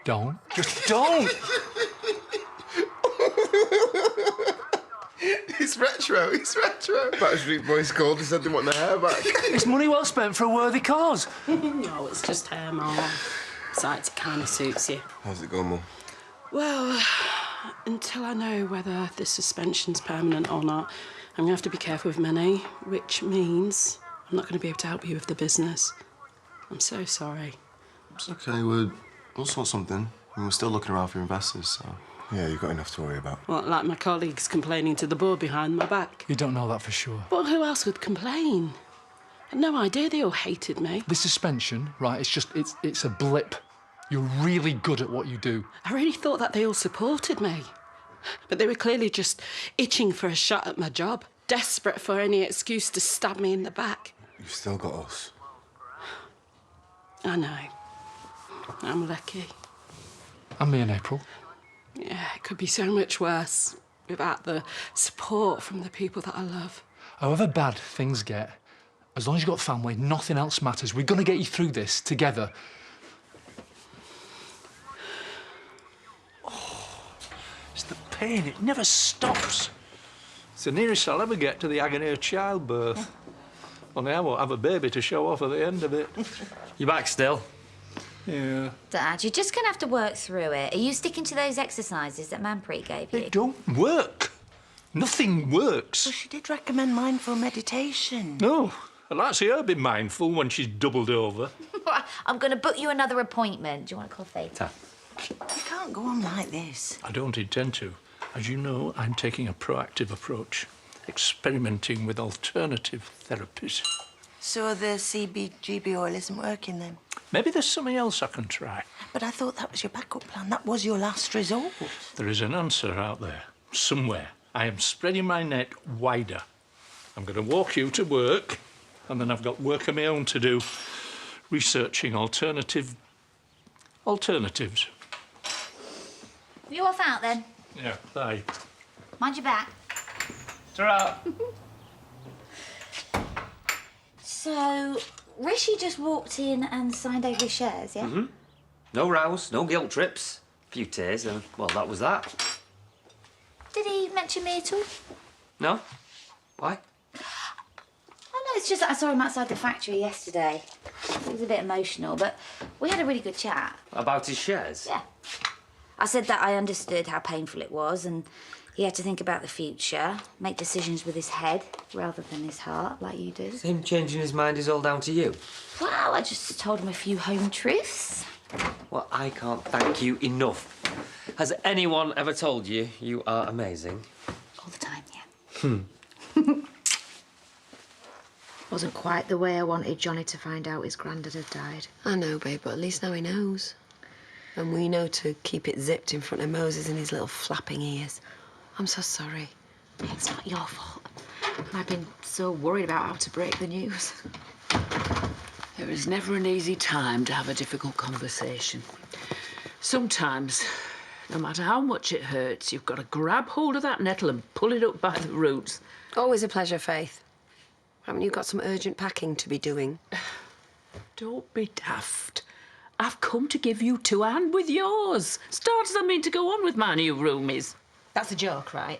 Don't. Just don't. It's retro. Backstreet Boys called and said they want their hair back. It's money well spent for a worthy cause. No, it's just hair, Mum. Besides, it kind of suits you. How's it going, Mum? Well, until I know whether this suspension's permanent or not, I'm going to have to be careful with money, which means I'm not going to be able to help you with the business. I'm so sorry. It's OK, we'll sort something. I mean, we're still looking around for investors, so... Yeah, you've got enough to worry about. Well, like my colleagues complaining to the board behind my back. You don't know that for sure. Well, who else would complain? I had no idea they all hated me. This suspension, right, it's a blip. You're really good at what you do. I really thought that they all supported me. But they were clearly just itching for a shot at my job, desperate for any excuse to stab me in the back. You've still got us. I know. I'm lucky. And me in April. Yeah, it could be so much worse without the support from the people that I love. However bad things get, as long as you've got family, nothing else matters. We're going to get you through this together. Oh, it's the pain. It never stops. It's the nearest I'll ever get to the agony of childbirth. Only I won't have a baby to show off at the end of it. You back still? Yeah. Dad, you're just going to have to work through it. Are you sticking to those exercises that Manpreet gave you? They don't work. Nothing works. Well, she did recommend mindful meditation. No. I'd like to see her be mindful when she's doubled over. I'm going to book you another appointment. Do you want a coffee? You can't go on like this. I don't intend to. As you know, I'm taking a proactive approach, experimenting with alternative therapies. So the CBGB oil isn't working then? Maybe there's something else I can try. But I thought that was your backup plan. That was your last resort. There is an answer out there, somewhere. I am spreading my net wider. I'm going to walk you to work, and then I've got work of my own to do, researching alternatives. You off out then? Yeah, bye. Mind your back. Ta-ra! So, Rishi just walked in and signed over his shares, yeah? Mm-hmm. No rows, no guilt trips. A few tears, and, well, that was that. Did he mention me at all? No? Why? Oh, no, it's just that I saw him outside the factory yesterday. He was a bit emotional, but we had a really good chat. About his shares? Yeah. I said that I understood how painful it was and he had to think about the future, make decisions with his head rather than his heart, like you do. Him changing his mind is all down to you? Well, I just told him a few home truths. Well, I can't thank you enough. Has anyone ever told you you are amazing? All the time, yeah. Wasn't quite the way I wanted Johnny to find out his granddad had died. I know, babe, but at least now he knows. And we know to keep it zipped in front of Moses and his little flapping ears. I'm so sorry. It's not your fault. I've been so worried about how to break the news. There is never an easy time to have a difficult conversation. Sometimes, no matter how much it hurts, you've got to grab hold of that nettle and pull it up by the roots. Always a pleasure, Faith. Haven't you got some urgent packing to be doing? Don't be daft. I've come to give you two hand with yours. Starters I mean to go on with my new roomies. That's a joke, right?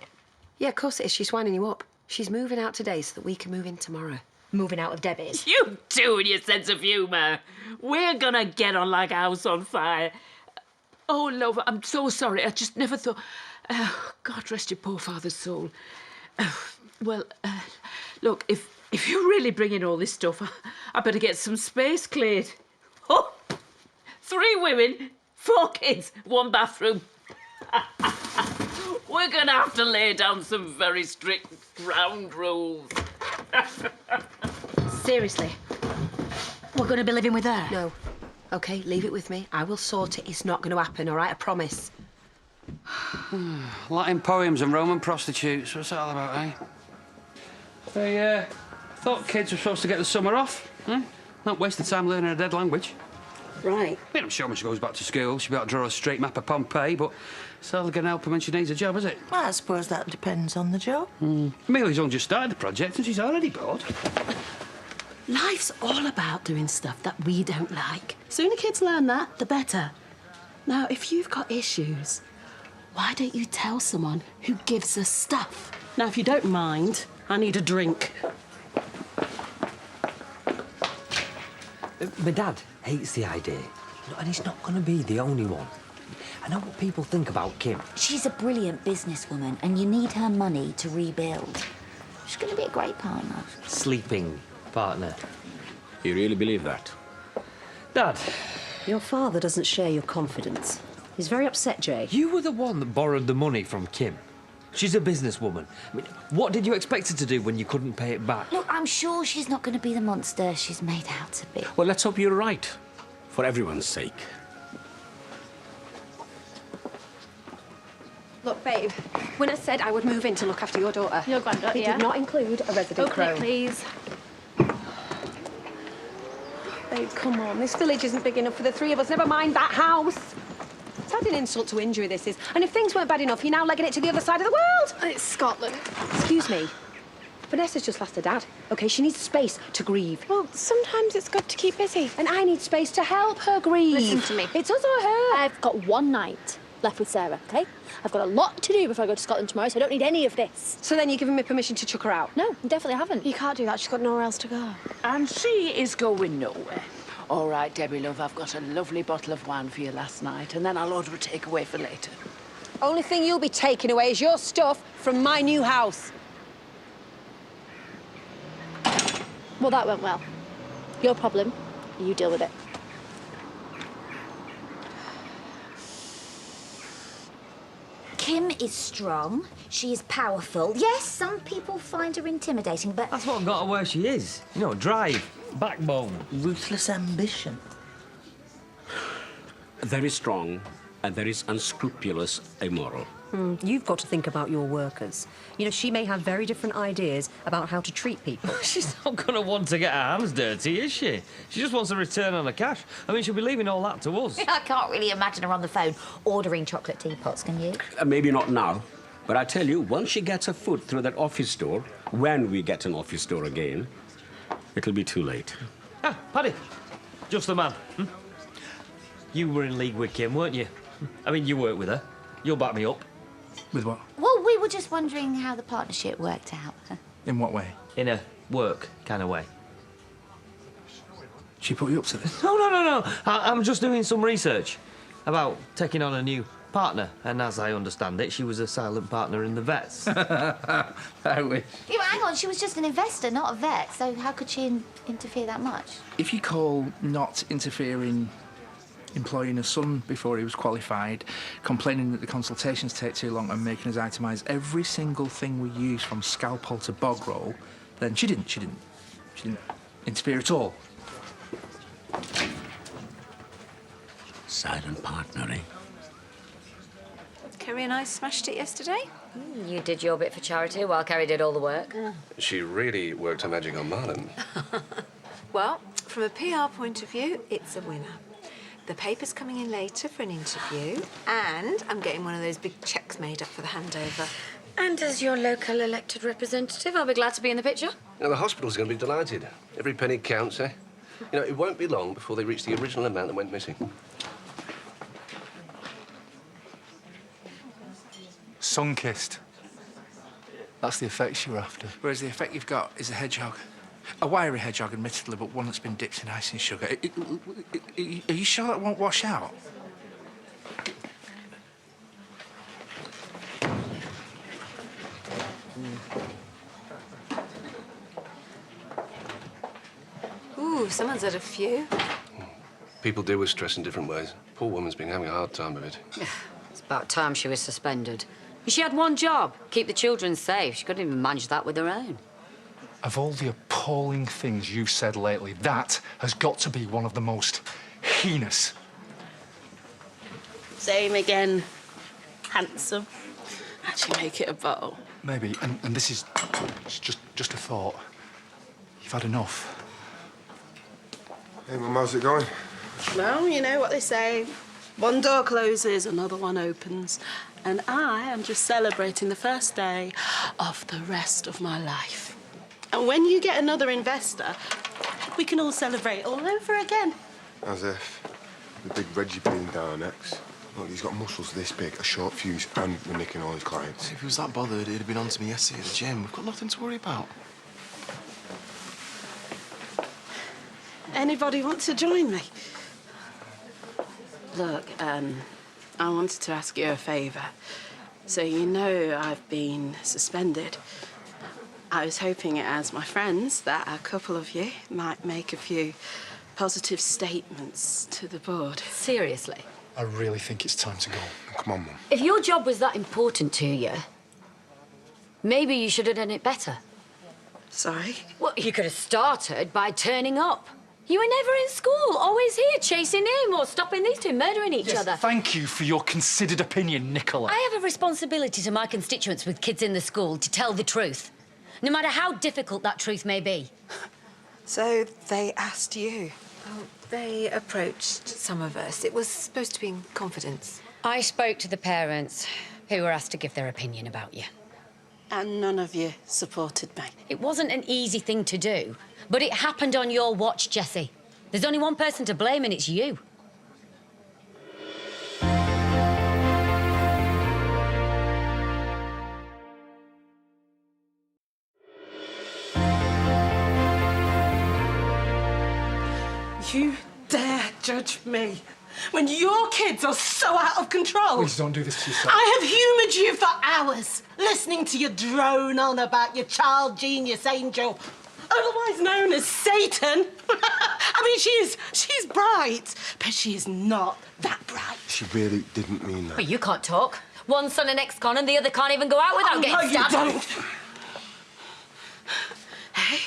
Yeah, of course it is. She's winding you up. She's moving out today so that we can move in tomorrow. Moving out of Debbie's. You two and your sense of humour. We're gonna get on like a house on fire. Oh, love, I'm so sorry. I just never thought... God rest your poor father's soul. Look, if you're really bringing all this stuff, I better get some space cleared. Oh, 3 women, 4 kids, 1 bathroom. We're going to have to lay down some very strict ground rules. Seriously? We're going to be living with her? No. OK, leave it with me. I will sort it. It's not going to happen, all right? I promise. Latin poems and Roman prostitutes. What's that all about, eh? They, thought kids were supposed to get the summer off. Not waste the time learning a dead language. Right. I mean, I'm sure when she goes back to school, she'll be able to draw a straight map of Pompeii, but it's hardly going to help her when she needs a job, is it? Well, I suppose that depends on the job. Amelia's only just started the project and she's already bored. Life's all about doing stuff that we don't like. Sooner kids learn that, the better. Now, if you've got issues, why don't you tell someone who gives us stuff? Now, if you don't mind, I need a drink. My dad hates the idea, and he's not going to be the only one. I know what people think about Kim. She's a brilliant businesswoman, and you need her money to rebuild. She's going to be a great partner. Sleeping partner. You really believe that? Dad. Your father doesn't share your confidence. He's very upset, Jay. You were the one that borrowed the money from Kim. She's a businesswoman. I mean, what did you expect her to do when you couldn't pay it back? Look, I'm sure she's not going to be the monster she's made out to be. Well, let's hope you're right, for everyone's sake. Look, babe, when I said I would move in to look after your daughter, Your granddaughter, it yeah? did not include a resident Okay, crow. please. Babe, come on. This village isn't big enough for the three of us. Never mind that house. It's adding insult to injury, this is. And if things weren't bad enough, you're now legging it to the other side of the world. It's Scotland. Excuse me. Vanessa's just lost her dad. OK, she needs space to grieve. Well, sometimes it's good to keep busy. And I need space to help her grieve. Listen to me. It's us or her. I've got one night left with Sarah, OK? I've got a lot to do before I go to Scotland tomorrow, so I don't need any of this. So then you're giving me permission to chuck her out? No, I definitely haven't. You can't do that. She's got nowhere else to go. And she is going nowhere. All right, Debbie, love, I've got a lovely bottle of wine for you last night, and then I'll order a takeaway for later. Only thing you'll be taking away is your stuff from my new house. Well, that went well. Your problem. You deal with it. Kim is strong. She is powerful. Yes, some people find her intimidating, but... That's what got her where she is. You know, drive, backbone. Ruthless ambition. There is strong, and there is unscrupulous immoral. You've got to think about your workers. You know, she may have very different ideas about how to treat people. She's not going to want to get her hands dirty, is she? She just wants a return on her cash. I mean, she'll be leaving all that to us. I can't really imagine her on the phone ordering chocolate teapots, can you? Maybe not now, but I tell you, once she gets her foot through that office door, when we get an office door again, it'll be too late. Ah, Paddy. Just the man. You were in league with Kim, weren't you? I mean, you worked with her. You'll back me up. With what? Well, we were just wondering how the partnership worked out. In what way? In a work kind of way. She put you up to this? No. I'm just doing some research about taking on a new partner. And as I understand it, she was a silent partner in the vets. I wish. Yeah, but hang on, she was just an investor, not a vet, so how could she interfere that much? If you call not interfering employing a son before he was qualified, complaining that the consultations take too long and making us itemise every single thing we use from scalpel to bog roll, then she didn't interfere at all. Silent partner, eh? Kerry and I smashed it yesterday. You did your bit for charity while Kerry did all the work. She really worked her magic on Marlon. Well, from a PR point of view, it's a winner. The paper's coming in later for an interview, and I'm getting one of those big cheques made up for the handover. And as your local elected representative, I'll be glad to be in the picture. Now, the hospital's going to be delighted. Every penny counts, eh? You know, it won't be long before they reach the original amount that went missing. Sun-kissed. That's the effect you were after. Whereas the effect you've got is a hedgehog. A wiry hedgehog, admittedly, but one that's been dipped in icing sugar. Are you sure that won't wash out? Ooh, someone's had a few. People deal with stress in different ways. Poor woman's been having a hard time of it. It's about time she was suspended. She had one job, keep the children safe. She couldn't even manage that with her own. Of all the appalling things you've said lately, that has got to be one of the most heinous. Same again. Handsome. Actually make it a bottle. Maybe, and this is just a thought. You've had enough. Hey, Mum, how's it going? Well, you know what they say. One door closes, another one opens. And I am just celebrating the first day of the rest of my life. And when you get another investor, we can all celebrate all over again. As if. The big Reggie being down next. Look, he's got muscles this big, a short fuse, and we're nicking all his clients. If he was that bothered, he'd have been on to me yesterday at the gym. We've got nothing to worry about. Anybody want to join me? Look, I wanted to ask you a favour. So you know I've been suspended. I was hoping as my friends that a couple of you might make a few positive statements to the board. Seriously? I really think it's time to go. Come on, Mum. If your job was that important to you, maybe you should have done it better. Sorry? Well, you could have started by turning up. You were never in school, always here, chasing him or stopping these two murdering each other. Thank you for your considered opinion, Nicola. I have a responsibility to my constituents with kids in the school to tell the truth, no matter how difficult that truth may be. So they asked you? Oh, they approached some of us. It was supposed to be in confidence. I spoke to the parents who were asked to give their opinion about you. And none of you supported me. It wasn't an easy thing to do, but it happened on your watch, Jessie. There's only one person to blame, and it's you. You dare judge me when your kids are so out of control? Please don't do this to yourself. I have humoured you for hours, listening to you drone on about your child genius angel, otherwise known as Satan. I mean, she's bright, but she is not that bright. She really didn't mean that. But you can't talk. One's son an ex-con and the other can't even go out without getting stabbed. No, you don't. Hey,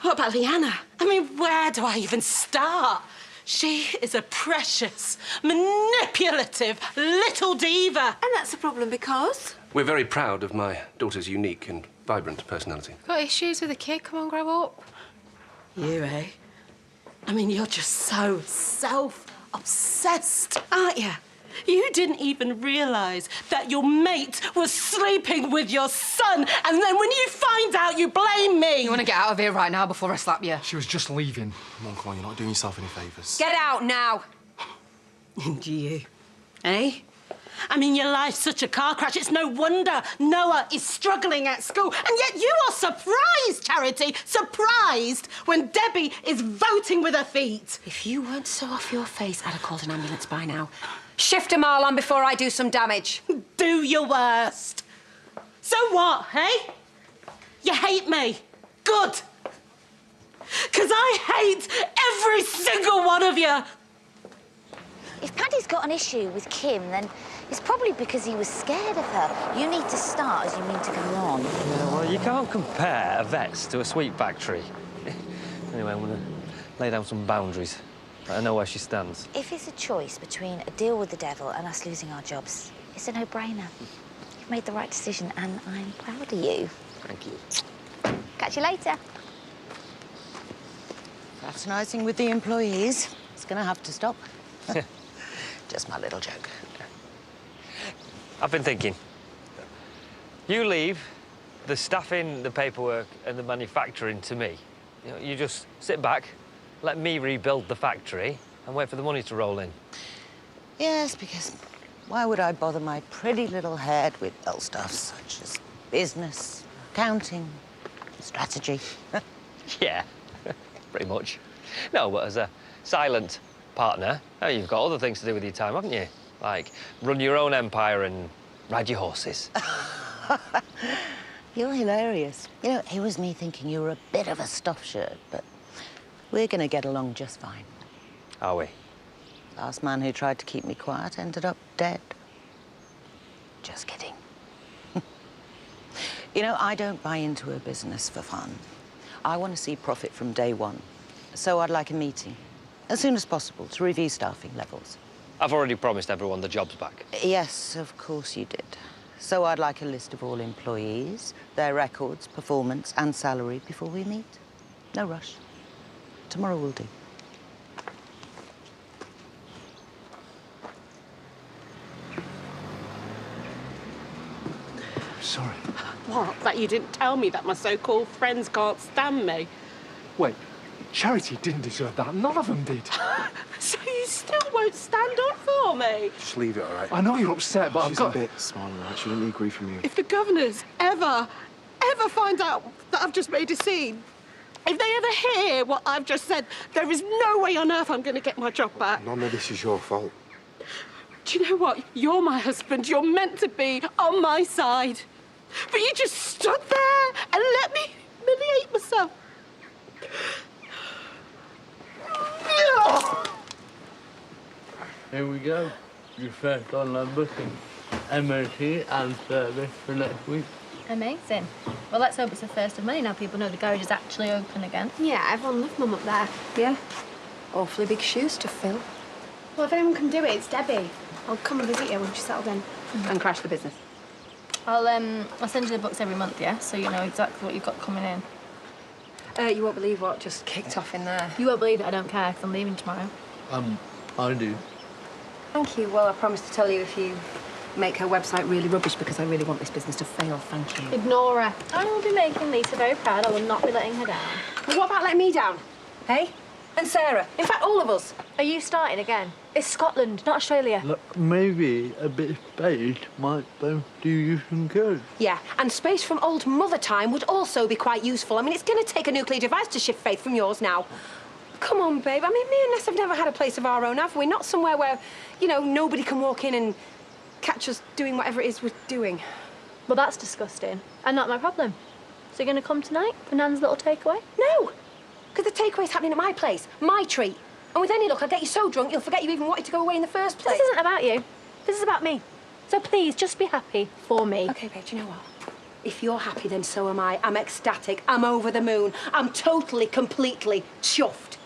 what about Leanna? I mean, where do I even start? She is a precious, manipulative little diva. And that's a problem because? We're very proud of my daughter's unique and vibrant personality. Got issues with a kid? Come on, grow up. You, eh? I mean, you're just so self-obsessed, aren't you? You didn't even realise that your mate was sleeping with your son, and then when you find out, you blame me. You want to get out of here right now before I slap you? She was just leaving. Come on, you're not doing yourself any favours. Get out now! And you, eh? I mean, your life's such a car crash, it's no wonder Noah is struggling at school. And yet you are surprised, Charity, surprised when Debbie is voting with her feet. If you weren't so off your face, I'd have called an ambulance by now. Shift a mile on before I do some damage. Do your worst. So what, eh? You hate me. Good. Because I hate every single one of you. If Paddy's got an issue with Kim, then it's probably because he was scared of her. You need to start as you mean to go on. Yeah, well, you can't compare a vet's to a sweet factory. Anyway, I'm going to lay down some boundaries. I know where she stands. If it's a choice between a deal with the devil and us losing our jobs, it's a no-brainer. You've made the right decision, and I'm proud of you. Thank you. Catch you later. Fraternising with the employees. It's going to have to stop. Just my little joke. I've been thinking. You leave the staffing, the paperwork, and the manufacturing to me. You know, you just sit back, let me rebuild the factory, and wait for the money to roll in. Yes, because why would I bother my pretty little head with dull stuff such as business, accounting, strategy? Yeah, pretty much. No, but as a silent partner, you've got other things to do with your time, haven't you? Like run your own empire and ride your horses. You're hilarious. You know, it was me thinking you were a bit of a stuffed shirt, but we're going to get along just fine. Are we? Last man who tried to keep me quiet ended up dead. Just kidding. You know, I don't buy into a business for fun. I want to see profit from day one. So I'd like a meeting, as soon as possible, to review staffing levels. I've already promised everyone the job's back. Yes, of course you did. So I'd like a list of all employees, their records, performance, and salary before we meet. No rush. Tomorrow will do. Sorry. What? That you didn't tell me that my so-called friends can't stand me? Wait, Charity didn't deserve that. None of them did. So you still won't stand up for me. Just leave it, all right? I know you're upset, but She's a bit small, all right? She doesn't need grief from you. If the governors ever find out that I've just made a scene, if they ever hear what I've just said, there is no way on earth I'm going to get my job back. None of this is your fault. Do you know what? You're my husband. You're meant to be on my side. But you just stood there and let me humiliate myself. Here we go. Your first online booking. MOT and service for next week. Amazing. Well, let's hope it's the first of many now people know the garage is actually open again. Yeah, everyone loved Mum up there. Yeah. Awfully big shoes to fill. Well, if anyone can do it, it's Debbie. I'll come and visit you when she's settled in. And crash the business. I'll send you the books every month, yeah? So you know exactly what you've got coming in. You won't believe what just kicked off in there. You won't believe it, I don't care, 'cause I'm leaving tomorrow. I do. Thank you. Well, I promise to tell you if you make her website really rubbish because I really want this business to fail. Thank you. Ignore her. I will be making Lisa very proud. I will not be letting her down. Well, what about letting me down? Hey? And Sarah. In fact, all of us. Are you starting again? It's Scotland, not Australia. Look, maybe a bit of space might both do you some good. Yeah, and space from old mother time would also be quite useful. I mean, it's going to take a nuclear device to shift faith from yours now. Come on, babe. I mean, me and Ness have never had a place of our own, have we? Not somewhere where, you know, nobody can walk in and catch us doing whatever it is we're doing. Well, that's disgusting. And not my problem. So you're going to come tonight for Nan's little takeaway? No, because the takeaway's happening at my place, my treat. And with any luck, I'll get you so drunk you'll forget you even wanted to go away in the first place. This isn't about you. This is about me. So please, just be happy for me. OK, babe, do you know what? If you're happy, then so am I. I'm ecstatic. I'm over the moon. I'm totally, completely chuffed.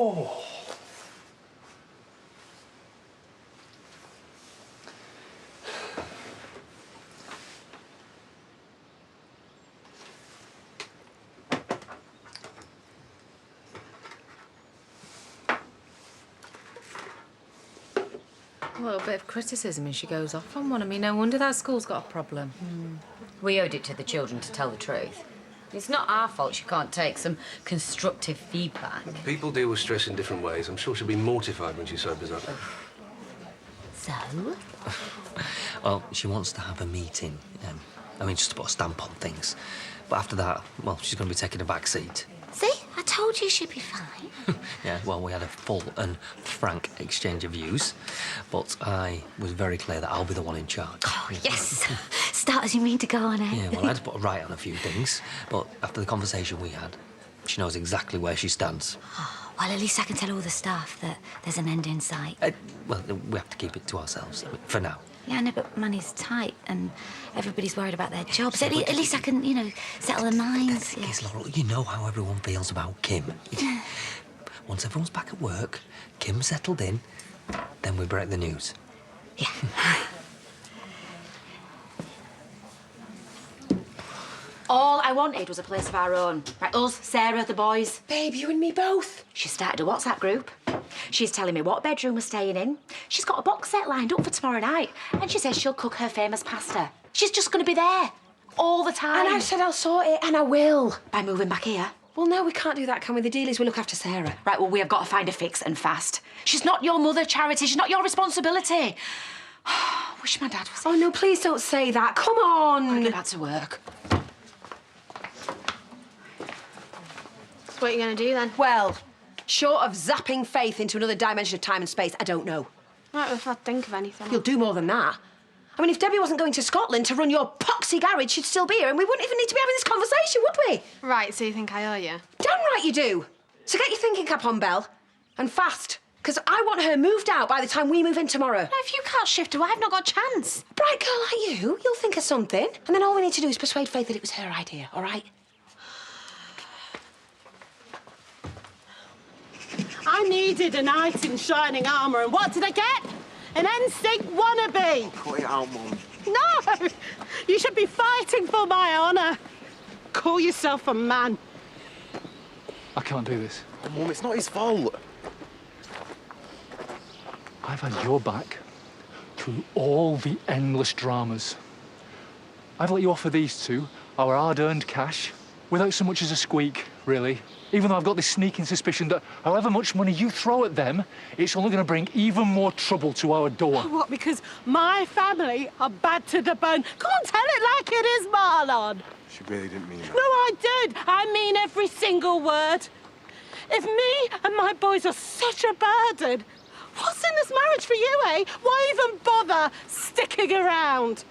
Oh. Well, a bit of criticism and she goes off on one. I mean, no wonder that school's got a problem. We owed it to the children to tell the truth. It's not our fault she can't take some constructive feedback. People deal with stress in different ways. I'm sure she'll be mortified when she sobers up. So? Well, she wants to have a meeting. I mean, just to put a stamp on things. But after that, well, she's going to be taking a back seat. See? I told you she'd be fine. Yeah, well, we had a full and frank exchange of views. But I was very clear that I'll be the one in charge. Oh, yes. Start as you mean to go on, eh? Yeah, well, I had to put a right on a few things. But after the conversation we had, she knows exactly where she stands. Oh, well, at least I can tell all the staff that there's an end in sight. Well, we have to keep it to ourselves, for now. Yeah, no, but money's tight and everybody's worried about their jobs. At least I can, you know, settle their minds. The thing is, Laurel, you know how everyone feels about Kim. Once everyone's back at work, Kim's settled in, then we break the news. Yeah. All I wanted was a place of our own. Right, us, Sarah, the boys. Babe, you and me both. She started a WhatsApp group. She's telling me what bedroom we're staying in. She's got a box set lined up for tomorrow night. And she says she'll cook her famous pasta. She's just going to be there all the time. And I said I'll sort it, and I will. By moving back here. Well, no, we can't do that, can we? The deal is we look after Sarah. Right, well, we have got to find a fix and fast. She's not your mother, Charity. She's not your responsibility. Wish my dad was... Oh, no, please don't say that. Come on. I'll get back to work. So what are you going to do, then? Well, short of zapping Faith into another dimension of time and space, I don't know. Right, if I think of anything. You'll do more than that. I mean, if Debbie wasn't going to Scotland to run your poxy garage, she'd still be here, and we wouldn't even need to be having this conversation, would we? Right, so you think I owe you? Damn right you do. So get your thinking cap on, Belle, and fast, because I want her moved out by the time we move in tomorrow. No, if you can't shift her, I've not got a chance. A bright girl like you'll think of something, and then all we need to do is persuade Faith that it was her idea, all right? I needed a knight in shining armour, and what did I get? An NSYNC wannabe! Cut it out, Mum. No! You should be fighting for my honour. Call yourself a man. I can't do this. Oh, Mum, it's not his fault. I've had your back through all the endless dramas. I've let you offer these two our hard-earned cash without so much as a squeak, really. Even though I've got this sneaking suspicion that however much money you throw at them, it's only going to bring even more trouble to our door. What, because my family are bad to the bone? Go on, tell it like it is, Marlon. She really didn't mean that. No, I did. I mean every single word. If me and my boys are such a burden, what's in this marriage for you, eh? Why even bother sticking around?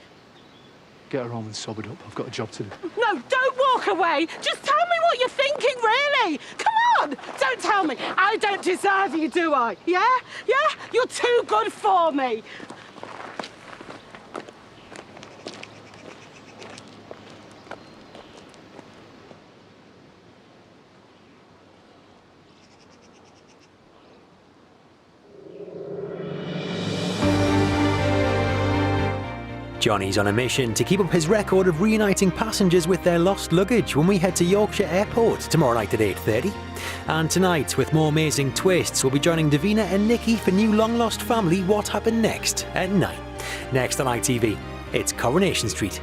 Get her home and sob it up. I've got a job to do. No, don't walk away. Just tell me what you're thinking, really. Come on. Don't tell me. I don't deserve you, do I? Yeah? Yeah? You're too good for me. Johnny's on a mission to keep up his record of reuniting passengers with their lost luggage when we head to Yorkshire Airport tomorrow night at 8:30. And tonight, with more amazing twists, we'll be joining Davina and Nikki for new Long Lost Family What Happened Next at 9. Next on ITV, it's Coronation Street.